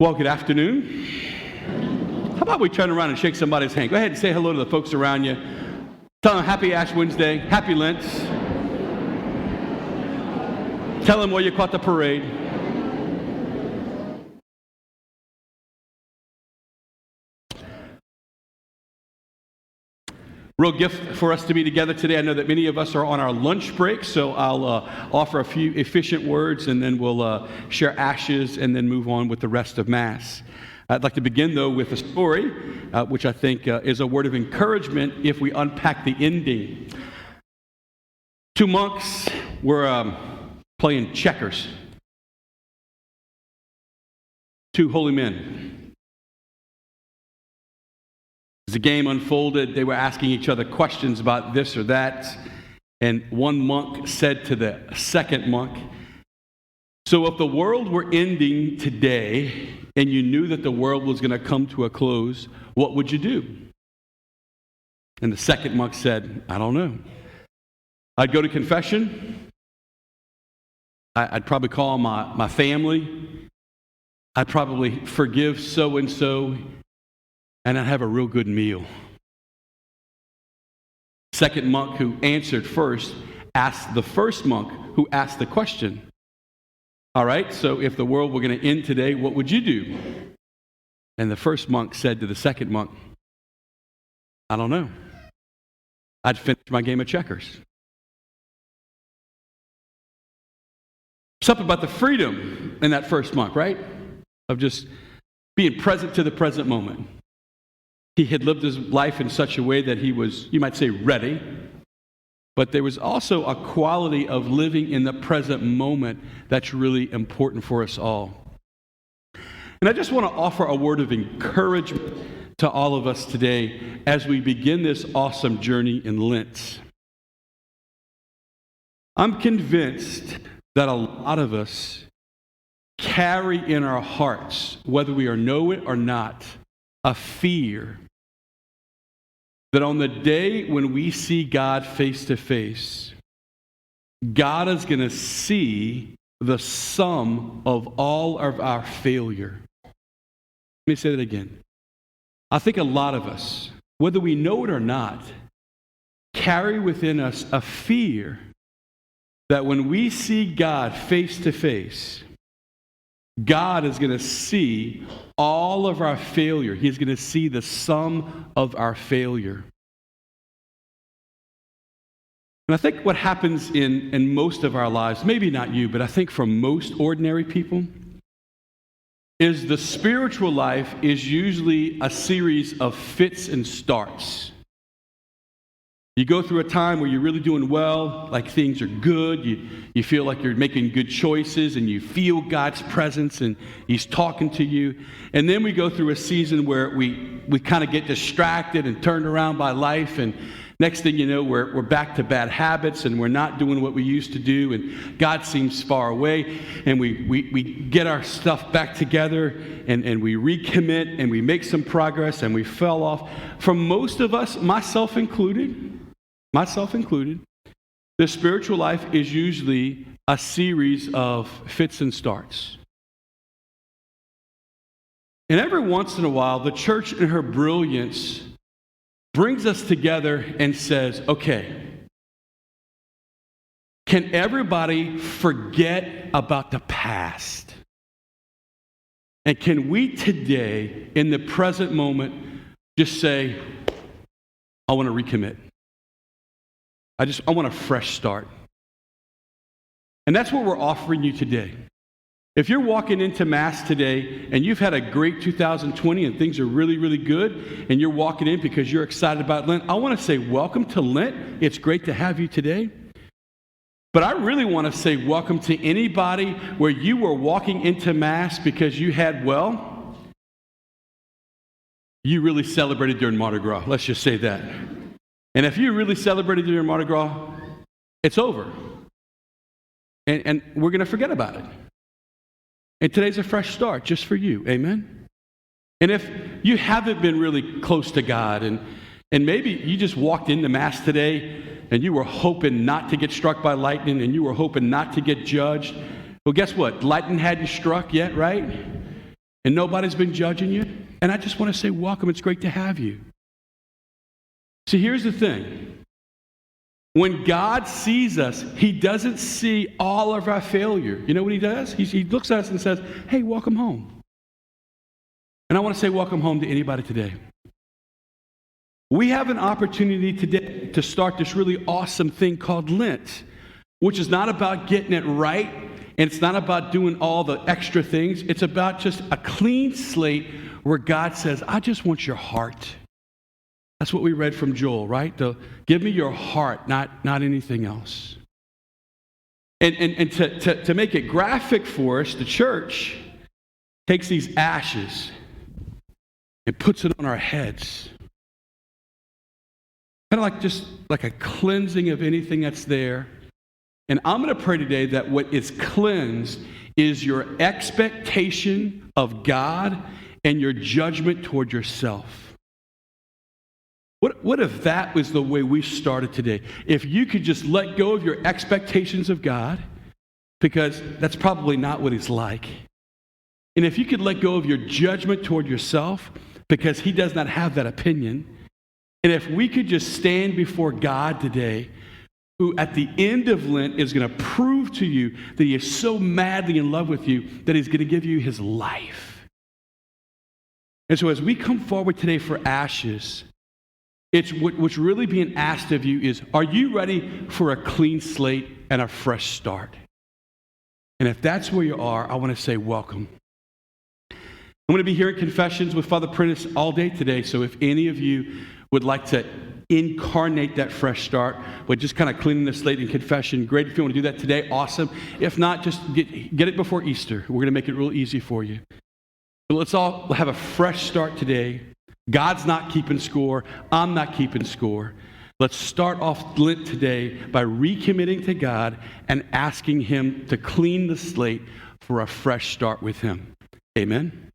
Well, good afternoon. How about we turn around and shake somebody's hand? Go ahead and say hello to the folks around you. Tell them happy Ash Wednesday, happy Lent. Tell them where you caught the parade. Real gift for us to be together today. I know that many of us are on our lunch break, so I'll offer a few efficient words, and then we'll share ashes and then move on with the rest of Mass. I'd like to begin, though, with a story, which I think is a word of encouragement if we unpack the ending. Two monks were playing checkers. Two holy men. As the game unfolded, they were asking each other questions about this or that, and one monk said to the second monk, "So if the world were ending today, and you knew that the world was going to come to a close, what would you do?" And the second monk said, "I don't know. I'd go to confession. I'd probably call my family. I'd probably forgive so-and-so, and I'd have a real good meal." Second monk, who answered first, asked the first monk who asked the question, "All right, so if the world were going to end today, what would you do?" And the first monk said to the second monk, "I don't know. I'd finish my game of checkers." Something about the freedom in that first monk, right? Of just being present to the present moment. He had lived his life in such a way that he was, you might say, ready. But there was also a quality of living in the present moment that's really important for us all. And I just want to offer a word of encouragement to all of us today as we begin this awesome journey in Lent. I'm convinced that a lot of us carry in our hearts, whether we know it or not, a fear that on the day when we see God face to face, God is going to see the sum of all of our failure. Let me say that again. I think a lot of us, whether we know it or not, carry within us a fear that when we see God face to face, God is going to see all of our failure. He's going to see the sum of our failure. And I think what happens in most of our lives, maybe not you, but I think for most ordinary people, is the spiritual life is usually a series of fits and starts. You go through a time where you're really doing well, like things are good, you feel like you're making good choices, and you feel God's presence, and He's talking to you. And then we go through a season where we kind of get distracted and turned around by life, and next thing you know, we're back to bad habits, and we're not doing what we used to do, and God seems far away, and we get our stuff back together, and we recommit, and we make some progress, and we fell off. For most of us, myself included, the spiritual life is usually a series of fits and starts. And every once in a while, the church in her brilliance brings us together and says, okay, can everybody forget about the past? And can we today, in the present moment, just say, I want to recommit. I want a fresh start. And that's what we're offering you today. If you're walking into Mass today and you've had a great 2020 and things are really, really good, and you're walking in because you're excited about Lent, I want to say welcome to Lent. It's great to have you today. But I really want to say welcome to anybody where you were walking into Mass because you had, you really celebrated during Mardi Gras. Let's just say that. And if you really celebrated during Mardi Gras, it's over. And we're going to forget about it. And today's a fresh start just for you. Amen? And if you haven't been really close to God, and maybe you just walked into Mass today and you were hoping not to get struck by lightning, and you were hoping not to get judged, well, guess what? Lightning hadn't struck yet, right? and nobody's been judging you. And I just want to say welcome. It's great to have you. See, here's the thing. When God sees us, he doesn't see all of our failure. You know what he does? He looks at us and says, hey, welcome home. And I want to say welcome home to anybody today. We have an opportunity today to start this really awesome thing called Lent, which is not about getting it right, and it's not about doing all the extra things. It's about just a clean slate where God says, I just want your heart. That's what we read from Joel, right? Give me your heart, not anything else. And to make it graphic for us, the church takes these ashes and puts it on our heads. Kind of like just like a cleansing of anything that's there. And I'm going to pray today that what is cleansed is your expectation of God and your judgment toward yourself. What if that was the way we started today? If you could just let go of your expectations of God, because that's probably not what he's like. And if you could let go of your judgment toward yourself, because he does not have that opinion. And if we could just stand before God today, who at the end of Lent is going to prove to you that he is so madly in love with you that he's going to give you his life. And so as we come forward today for ashes, it's what's really being asked of you is, are you ready for a clean slate and a fresh start? And if that's where you are, I want to say welcome. I'm going to be here at Confessions with Father Prentice all day today, so if any of you would like to incarnate that fresh start with just kind of cleaning the slate in confession, great. If you want to do that today, awesome. If not, just get it before Easter. We're going to make it real easy for you. But let's all have a fresh start today. God's not keeping score. I'm not keeping score. Let's start off Lent today by recommitting to God and asking him to clean the slate for a fresh start with him. Amen.